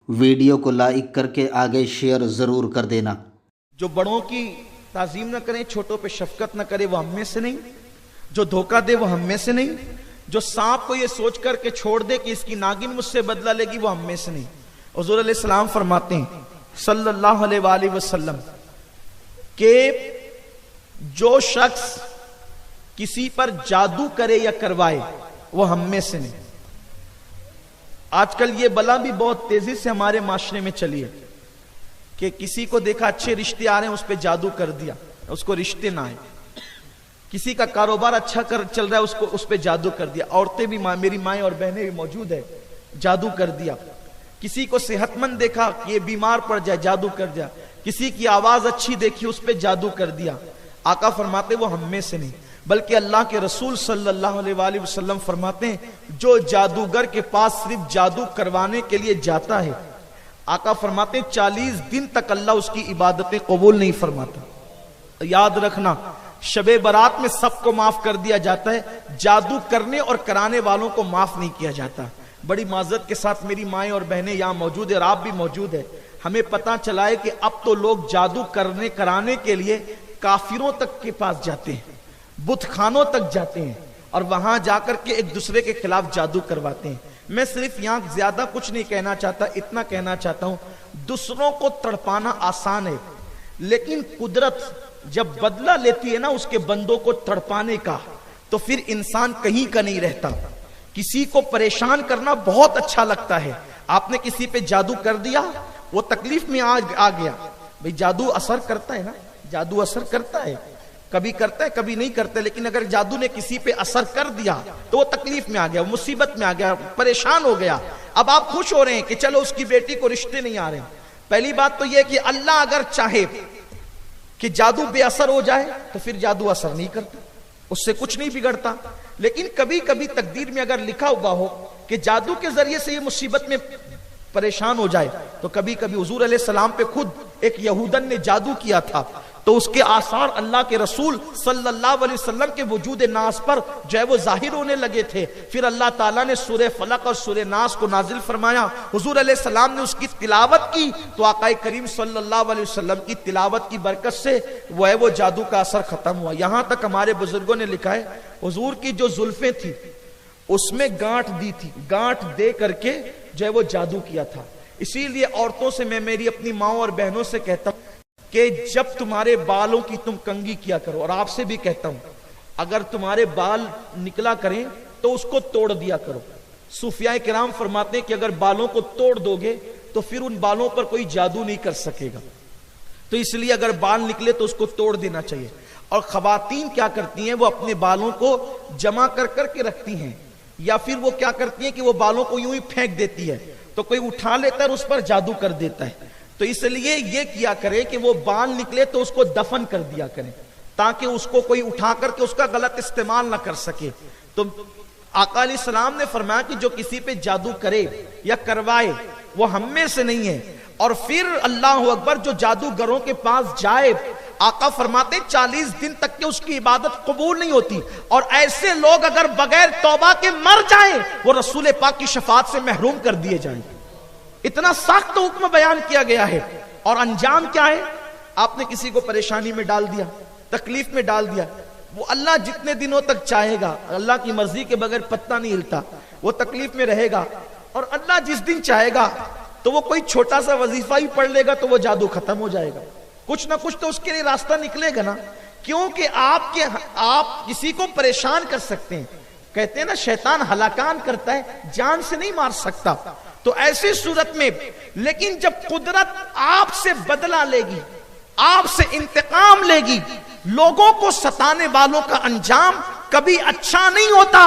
Video کو like کر کے آگے شیئر ضرور کر دینا۔ جو بڑوں کی تعظیم نہ کرے، چھوٹوں پہ شفقت نہ کرے، وہ ہم میں سے نہیں۔ جو دھوکہ دے وہ ہم میں سے نہیں۔ جو سانپ کو یہ سوچ کر کے چھوڑ دے کہ اس کی ناگن مجھ سے بدلہ لے گی، وہ ہم میں سے نہیں۔ حضور علیہ السلام فرماتے ہیں صلی اللہ علیہ وآلہ وسلم کہ جو شخص کسی پر جادو کرے یا کروائے وہ ہم میں سے نہیں۔ آج کل یہ بلا بھی بہت تیزی سے ہمارے معاشرے میں چلی ہے کہ کسی کو دیکھا اچھے رشتے آ رہے ہیں، اس پہ جادو کر دیا، اس کو رشتے نہ آئے۔ کسی کا کاروبار اچھا چل رہا ہے، اس پہ جادو کر دیا۔ عورتیں بھی، میری مائیں اور بہنیں بھی موجود ہے، جادو کر دیا۔ کسی کو صحت مند دیکھا کہ یہ بیمار پڑ جائے، جادو کر دیا۔ کسی کی آواز اچھی دیکھی، اس پہ جادو کر دیا۔ آقا فرماتے وہ ہم میں سے نہیں، بلکہ اللہ کے رسول صلی اللہ علیہ وآلہ وسلم فرماتے ہیں جو جادوگر کے پاس صرف جادو کروانے کے لیے جاتا ہے، آقا فرماتے ہیں 40 دن تک اللہ اس کی عبادتیں قبول نہیں فرماتا۔ یاد رکھنا، شب برات میں سب کو معاف کر دیا جاتا ہے، جادو کرنے اور کرانے والوں کو معاف نہیں کیا جاتا۔ بڑی معذرت کے ساتھ میری مائیں اور بہنیں یہاں موجود ہیں اور آپ بھی موجود ہیں، ہمیں پتہ چلا ہے کہ اب تو لوگ جادو کرنے کرانے کے لیے کافروں تک کے پاس جاتے ہیں، بت خانوں تک جاتے ہیں اور وہاں جا کر کے ایک دوسرے کے خلاف جادو کرواتے ہیں۔ میں صرف یہاں زیادہ کچھ نہیں کہنا چاہتا، اتنا کہنا چاہتا ہوں دوسروں کو تڑپانا آسان ہے، لیکن قدرت جب بدلہ لیتی ہے نا اس کے بندوں کو تڑپانے کا، تو پھر انسان کہیں کا نہیں رہتا۔ کسی کو پریشان کرنا بہت اچھا لگتا ہے۔ آپ نے کسی پہ جادو کر دیا، وہ تکلیف میں آ گیا، بھئی جادو اثر کرتا ہے نا، جادو اثر کرتا ہے، کبھی کرتا ہے کبھی نہیں کرتا، لیکن اگر جادو نے کسی پہ اثر کر دیا تو وہ تکلیف میں آ گیا، مصیبت میں آ گیا، پریشان ہو گیا۔ اب آپ خوش ہو رہے ہیں کہ چلو اس کی بیٹی کو رشتے نہیں آ رہے ہیں۔ پہلی بات تو یہ کہ اللہ اگر چاہے کہ جادو بے اثر ہو جائے تو پھر جادو اثر نہیں کرتا، اس سے کچھ نہیں بگڑتا۔ لیکن کبھی کبھی تقدیر میں اگر لکھا ہوا ہو کہ جادو کے ذریعے سے یہ مصیبت میں پریشان ہو جائے، تو کبھی کبھی حضور علیہ السلام پہ خود ایک یہودن نے جادو کیا تھا، تو اس کے آثار اللہ کے رسول صلی اللہ علیہ وسلم کے وجود ناس پر جو ہے وہ ظاہر ہونے لگے تھے۔ پھر اللہ تعالیٰ نے سورہ فلق اور سورہ ناس کو نازل فرمایا، حضور علیہ السلام نے اس کی تلاوت کی تو آقا کریم صلی اللہ علیہ وسلم کی تلاوت کی برکت سے وہ جادو کا اثر ختم ہوا۔ یہاں تک ہمارے بزرگوں نے لکھا ہے حضور کی جو زلفیں تھی اس میں گانٹھ دی تھی، گانٹھ دے کر کے جو ہے وہ جادو کیا تھا۔ اسی لیے عورتوں سے میں میری اپنی ماؤں اور بہنوں سے کہتا ہوں کہ جب تمہارے بالوں کی تم کنگھی کیا کرو، اور آپ سے بھی کہتا ہوں اگر تمہارے بال نکلا کریں تو اس کو توڑ دیا کرو۔ صوفیاء کرام فرماتے ہیں کہ اگر بالوں کو توڑ دو گے تو پھر ان بالوں پر کوئی جادو نہیں کر سکے گا، تو اس لیے اگر بال نکلے تو اس کو توڑ دینا چاہیے۔ اور خواتین کیا کرتی ہیں، وہ اپنے بالوں کو جمع کر کر کے رکھتی ہیں، یا پھر وہ کیا کرتی ہیں کہ وہ بالوں کو یوں ہی پھینک دیتی ہے، تو کوئی اٹھا لیتا ہے اور اس پر جادو کر دیتا ہے۔ تو اس لیے یہ کیا کرے کہ وہ بال نکلے تو اس کو دفن کر دیا کرے، تاکہ اس کو کوئی اٹھا کر کے اس کا غلط استعمال نہ کر سکے۔ تو آقا علیہ السلام نے فرمایا کہ جو کسی پہ جادو کرے یا کروائے وہ ہم میں سے نہیں ہے۔ اور پھر اللہ اکبر، جو جادوگروں کے پاس جائے، آقا فرماتے 40 دن تک کہ اس کی عبادت قبول نہیں ہوتی، اور ایسے لوگ اگر بغیر توبہ کے مر جائیں وہ رسول پاک کی شفاعت سے محروم کر دیے جائیں۔ اتنا سخت حکم بیان کیا گیا ہے، اور انجام کیا ہے؟ آپ نے کسی کو پریشانی میں ڈال دیا، تکلیف میں ڈال دیا، وہ اللہ جتنے دنوں تک چاہے گا، اللہ کی مرضی کے بغیر پتہ نہیں ہلتا، وہ تکلیف میں رہے گا، اور اللہ جس دن چاہے گا تو وہ کوئی چھوٹا سا وظیفہ ہی پڑھ لے گا تو وہ جادو ختم ہو جائے گا، کچھ نہ کچھ تو اس کے لیے راستہ نکلے گا نا۔ کیونکہ آپ کسی کو پریشان کر سکتے ہیں، کہتے ہیں نا شیطان ہلاکان کرتا ہے، جان سے نہیں مار سکتا۔ تو ایسی صورت میں لیکن جب قدرت آپ سے بدلہ لے گی، آپ سے انتقام لے گی، لوگوں کو ستانے والوں کا انجام کبھی اچھا نہیں ہوتا۔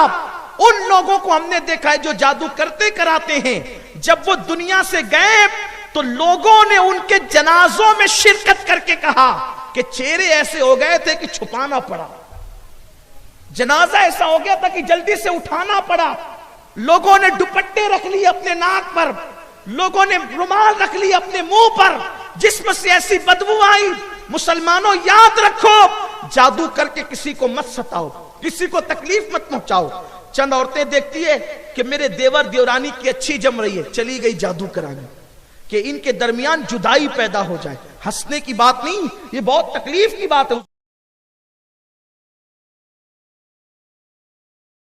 ان لوگوں کو ہم نے دیکھا ہے جو جادو کرتے کراتے ہیں، جب وہ دنیا سے گئے تو لوگوں نے ان کے جنازوں میں شرکت کر کے کہا کہ چہرے ایسے ہو گئے تھے کہ چھپانا پڑا، جنازہ ایسا ہو گیا تھا کہ جلدی سے اٹھانا پڑا، لوگوں نے دوپٹے رکھ لیے اپنے ناک پر، لوگوں نے رومال رکھ لیے اپنے منہ پر، جسم سے ایسی بدبو آئی۔ مسلمانوں یاد رکھو، جادو کر کے کسی کو مت ستاؤ، کسی کو تکلیف مت پہنچاؤ۔ چند عورتیں دیکھتی ہے کہ میرے دیور دیورانی کی اچھی جم رہی ہے، چلی گئی جادو کرانے، کہ ان کے درمیان جدائی پیدا ہو جائے. ہنسنے کی بات نہیں، یہ بہت تکلیف کی بات ہے.